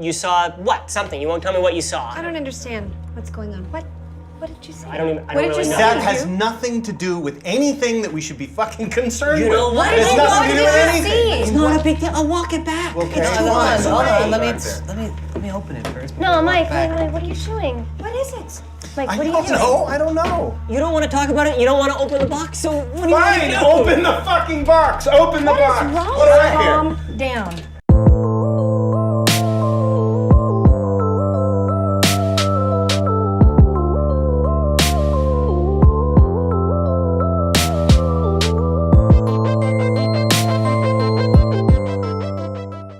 you saw what? Something. You won't tell me what you saw. I don't understand what's going on. What did you say? I don't What did really you know. say? That has nothing to do with anything that we should be fucking concerned with. know what? It has nothing to do with What anything. did you It's not a big deal. I'll walk it back. Okay. It's Hold on, fine. hold on. Let me open it first. No, Mike, wait, what are you doing? What is it? Mike, I what are you don't doing? know. I don't know. You don't want to talk about it? You don't want to open the box? So what do you want Fine, to do? open the fucking box. Open the box. What's wrong? What do I hear? Calm down.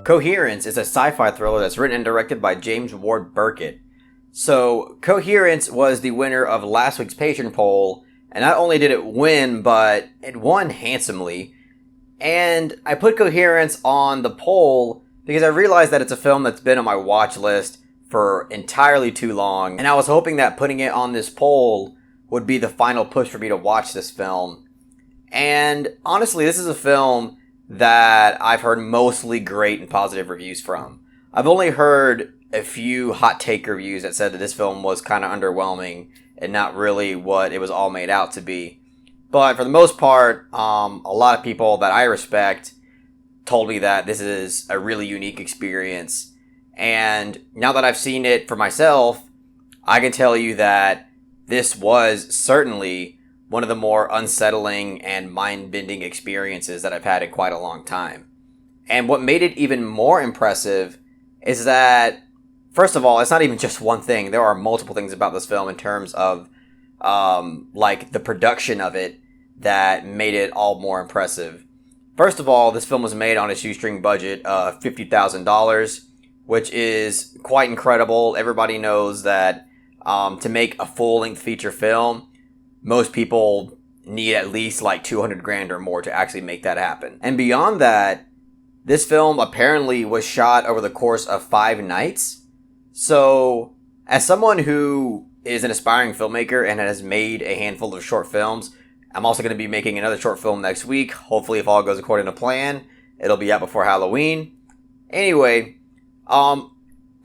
Coherence is a sci-fi thriller that's written and directed by James Ward Burkett. So, Coherence was the winner of last week's patron poll, and not only did it win, but it won handsomely. And I put Coherence on the poll because I realized that it's a film that's been on my watch list for entirely too long, and I was hoping that putting it on this poll would be the final push for me to watch this film. And honestly, this is a film that I've heard mostly great and positive reviews from. I've only heard a few hot take reviews that said that this film was kind of underwhelming and not really what it was all made out to be. But for the most part, a lot of people that I respect told me that this is a really unique experience. And now that I've seen it for myself, I can tell you that this was certainly one of the more unsettling and mind-bending experiences that I've had in quite a long time. And what made it even more impressive is that, first of all, it's not even just one thing. There are multiple things about this film in terms of, like, the production of it that made it all more impressive. First of all, this film was made on a shoestring budget of $50,000, which is quite incredible. Everybody knows that to make a full-length feature film, most people need at least like 200 grand or more to actually make that happen. And beyond that, this film apparently was shot over the course of 5 nights. So, as someone who is an aspiring filmmaker and has made a handful of short films, I'm also going to be making another short film next week. Hopefully, if all goes according to plan, it'll be out before Halloween. Anyway,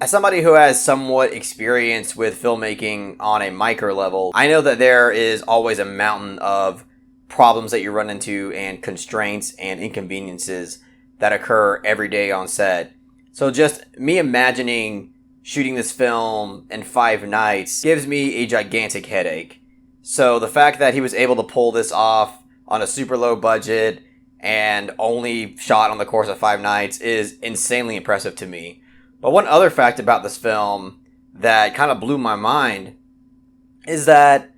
as somebody who has somewhat experience with filmmaking on a micro level, I know that there is always a mountain of problems that you run into and constraints and inconveniences that occur every day on set. So just me imagining shooting this film in 5 nights gives me a gigantic headache. So the fact that he was able to pull this off on a super low budget and only shot on the course of 5 nights is insanely impressive to me. But one other fact about this film that kind of blew my mind is that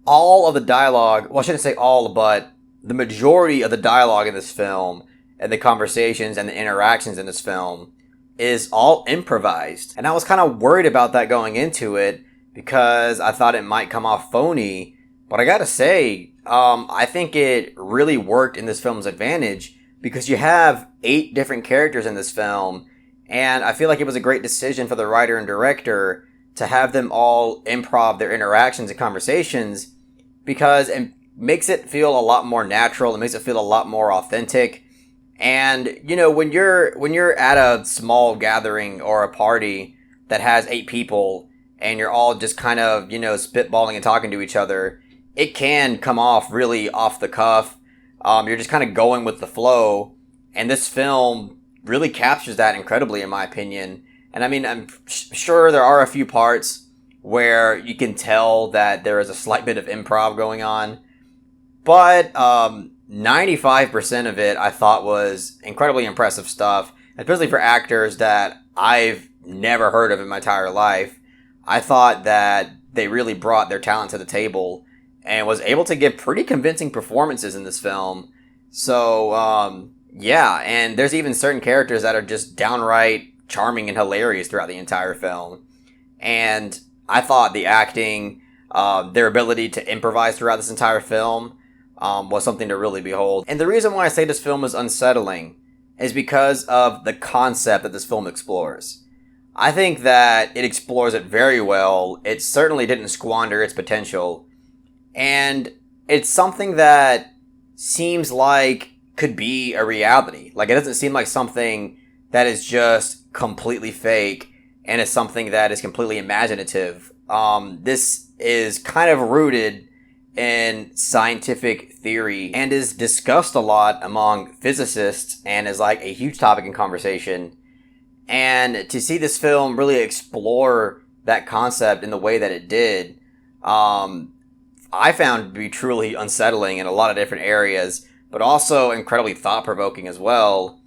all of the dialogue, well, I shouldn't say all, but the majority of the dialogue in this film and the conversations and the interactions in this film is all improvised. And I was kind of worried about that going into it because I thought it might come off phony. But I gotta say, I think it really worked in this film's advantage because you have 8 different characters in this film. And I feel like it was a great decision for the writer and director to have them all improv their interactions and conversations because it makes it feel a lot more natural. It makes it feel a lot more authentic. And, you know, when you're at a small gathering or a party that has 8 people and you're all just kind of, you know, spitballing and talking to each other, it can come off really off the cuff. You're just kind of going with the flow. And this film really captures that incredibly, in my opinion. And I mean, I'm sure there are a few parts where you can tell that there is a slight bit of improv going on. But 95% of it I thought was incredibly impressive stuff, especially for actors that I've never heard of in my entire life. I thought that they really brought their talent to the table and was able to give pretty convincing performances in this film. So, yeah, and there's even certain characters that are just downright charming and hilarious throughout the entire film. And I thought the acting, their ability to improvise throughout this entire film, was something to really behold. And the reason why I say this film is unsettling is because of the concept that this film explores. I think that it explores it very well. It certainly didn't squander its potential. And it's something that seems like could be a reality. Like, it doesn't seem like something that is just completely fake and is something that is completely imaginative. This is kind of rooted in scientific theory and is discussed a lot among physicists and is like a huge topic in conversation. And to see this film really explore that concept in the way that it did, I found to be truly unsettling in a lot of different areas, but also incredibly thought-provoking as well.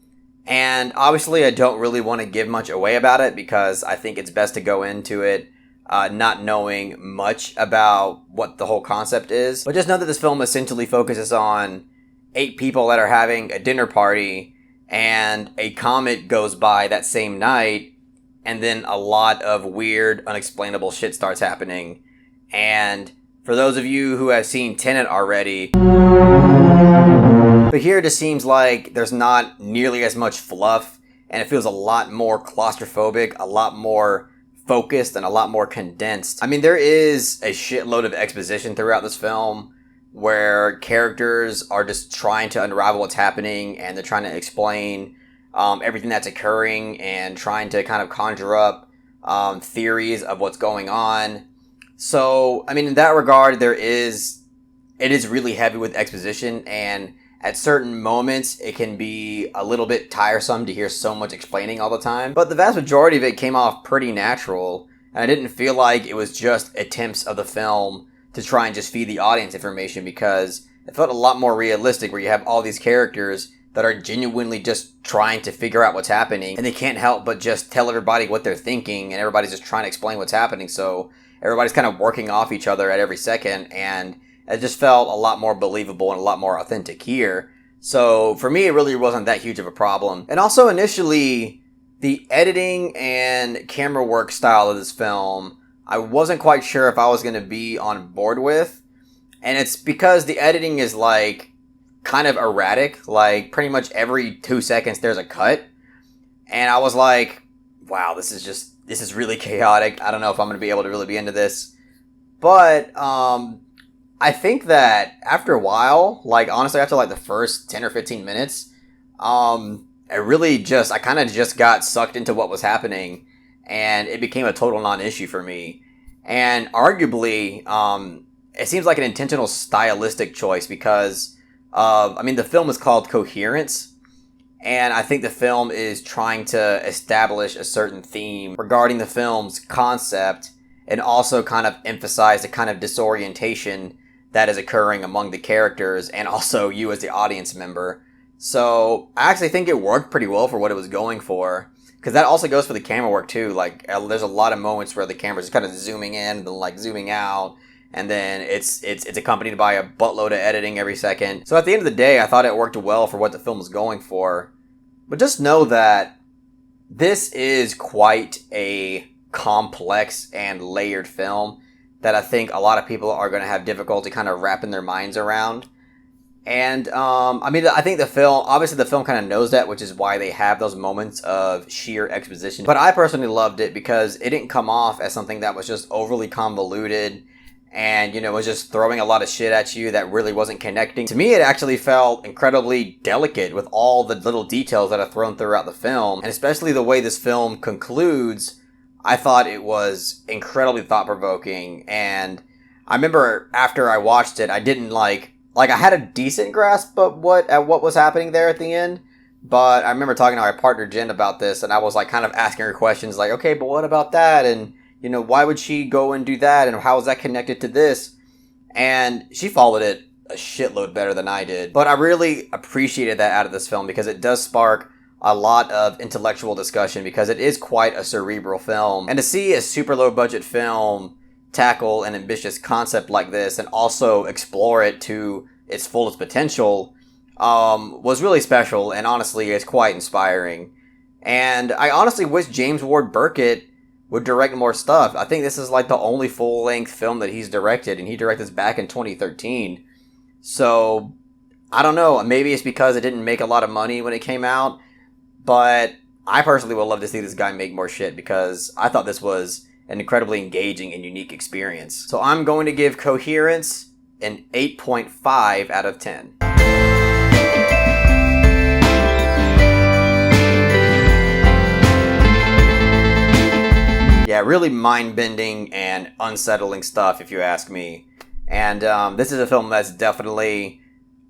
And obviously I don't really want to give much away about it because I think it's best to go into it not knowing much about what the whole concept is. But just know that this film essentially focuses on 8 people that are having a dinner party and a comet goes by that same night, and then a lot of weird, unexplainable shit starts happening. And for those of you who have seen Tenet already, but here it just seems like there's not nearly as much fluff, and it feels a lot more claustrophobic, a lot more focused, and a lot more condensed. I mean, there is a shitload of exposition throughout this film where characters are just trying to unravel what's happening, and they're trying to explain everything that's occurring and trying to kind of conjure up theories of what's going on. So, I mean, in that regard, it is really heavy with exposition, and at certain moments, it can be a little bit tiresome to hear so much explaining all the time. But the vast majority of it came off pretty natural, and I didn't feel like it was just attempts of the film to try and just feed the audience information, because it felt a lot more realistic, where you have all these characters that are genuinely just trying to figure out what's happening, and they can't help but just tell everybody what they're thinking, and everybody's just trying to explain what's happening, so everybody's kind of working off each other at every second, and it just felt a lot more believable and a lot more authentic here. So for me, it really wasn't that huge of a problem. And also initially, the editing and camera work style of this film, I wasn't quite sure if I was going to be on board with. And it's because the editing is like kind of erratic. Like pretty much every 2 seconds there's a cut. And I was like, wow, this is really chaotic. I don't know if I'm going to be able to really be into this. But I think that after a while, like honestly after like the first 10 or 15 minutes, I kind of just got sucked into what was happening, and it became a total non-issue for me. And arguably, it seems like an intentional stylistic choice because the film is called Coherence, and I think the film is trying to establish a certain theme regarding the film's concept, and also kind of emphasize the kind of disorientation that is occurring among the characters and also you as the audience member. So I actually think it worked pretty well for what it was going for, because that also goes for the camera work too. Like there's a lot of moments where the camera's kind of zooming in and then like zooming out, and then it's accompanied by a buttload of editing every second. So at the end of the day, I thought it worked well for what the film was going for. But just know that this is quite a complex and layered film that I think a lot of people are going to have difficulty kind of wrapping their minds around. And, I think the film kind of knows that, which is why they have those moments of sheer exposition. But I personally loved it because it didn't come off as something that was just overly convoluted and, was just throwing a lot of shit at you that really wasn't connecting. To me, it actually felt incredibly delicate with all the little details that are thrown throughout the film. And especially the way this film concludes, I thought it was incredibly thought-provoking. And I remember after I watched it, I didn't I had a decent grasp of what was happening there at the end. But I remember talking to my partner Jen about this, and I was kind of asking her questions like, okay, but what about that? And, why would she go and do that? And how is that connected to this? And she followed it a shitload better than I did. But I really appreciated that out of this film because it does spark a lot of intellectual discussion, because it is quite a cerebral film. And to see a super low budget film tackle an ambitious concept like this and also explore it to its fullest potential was really special, and honestly is quite inspiring. And I honestly wish James Ward Burkett would direct more stuff. I think this is the only full-length film that he's directed, and he directed this back in 2013. So I don't know, maybe it's because it didn't make a lot of money when it came out, but I personally would love to see this guy make more shit, because I thought this was an incredibly engaging and unique experience. So I'm going to give Coherence an 8.5 out of 10. really mind-bending and unsettling stuff, if you ask me. And this is a film that's definitely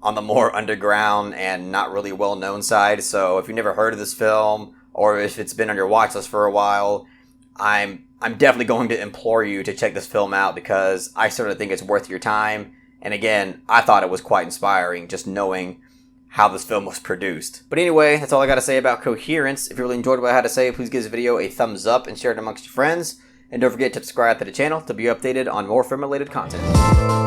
on the more underground and not really well-known side. So if you've never heard of this film, or if it's been on your watch list for a while, I'm definitely going to implore you to check this film out because I sort of think it's worth your time. And again, I thought it was quite inspiring just knowing how this film was produced. But anyway, that's all I got to say about Coherence. If you really enjoyed what I had to say, please give this video a thumbs up and share it amongst your friends. And don't forget to subscribe to the channel to be updated on more film-related content.